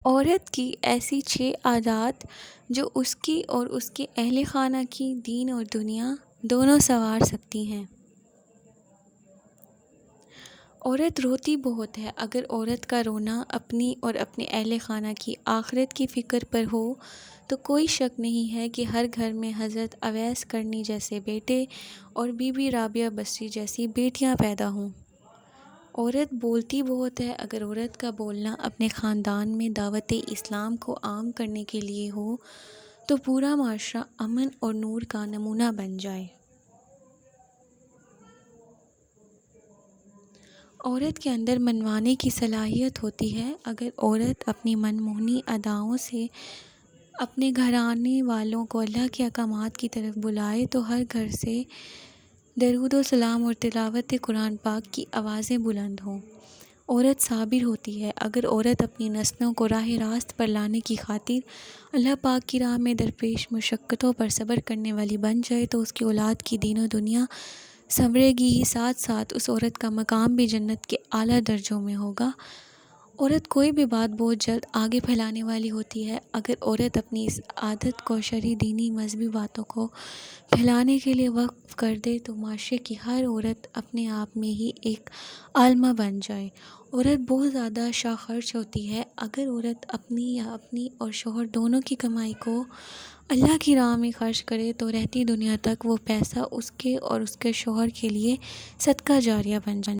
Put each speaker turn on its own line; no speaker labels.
عورت کی ایسی 6 عادات جو اس کی اور اس کے اہل خانہ کی دین اور دنیا دونوں سنوار سکتی ہیں۔ عورت روتی بہت ہے۔ اگر عورت کا رونا اپنی اور اپنے اہل خانہ کی آخرت کی فکر پر ہو تو کوئی شک نہیں ہے کہ ہر گھر میں حضرت اویس قرنی جیسے بیٹے اور بی بی رابعہ بصری جیسی بیٹیاں پیدا ہوں۔ عورت بولتی بہت ہے۔ اگر عورت کا بولنا اپنے خاندان میں دعوت اسلام کو عام کرنے کے لیے ہو تو پورا معاشرہ امن اور نور کا نمونہ بن جائے۔ عورت کے اندر منوانے کی صلاحیت ہوتی ہے۔ اگر عورت اپنی من موہنی اداؤں سے اپنے گھرانے والوں کو اللہ کے احکامات کی طرف بلائے تو ہر گھر سے درود و سلام اور تلاوت قرآن پاک کی آوازیں بلند ہوں۔ عورت صابر ہوتی ہے۔ اگر عورت اپنی نسلوں کو راہ راست پر لانے کی خاطر اللہ پاک کی راہ میں درپیش مشقتوں پر صبر کرنے والی بن جائے تو اس کی اولاد کی دین و دنیا سنورے گی ہی، ساتھ ساتھ اس عورت کا مقام بھی جنت کے اعلیٰ درجوں میں ہوگا۔ عورت کوئی بھی بات بہت جلد آگے پھیلانے والی ہوتی ہے۔ اگر عورت اپنی اس عادت کو شرعی، دینی، مذہبی باتوں کو پھیلانے کے لیے وقف کر دے تو معاشرے کی ہر عورت اپنے آپ میں ہی ایک عالمہ بن جائے۔ عورت بہت زیادہ شاہ خرچ ہوتی ہے۔ اگر عورت اپنی یا اپنی اور شوہر دونوں کی کمائی کو اللہ کی راہ میں خرچ کرے تو رہتی دنیا تک وہ پیسہ اس کے اور اس کے شوہر کے لیے صدقہ جاریہ بن جائے۔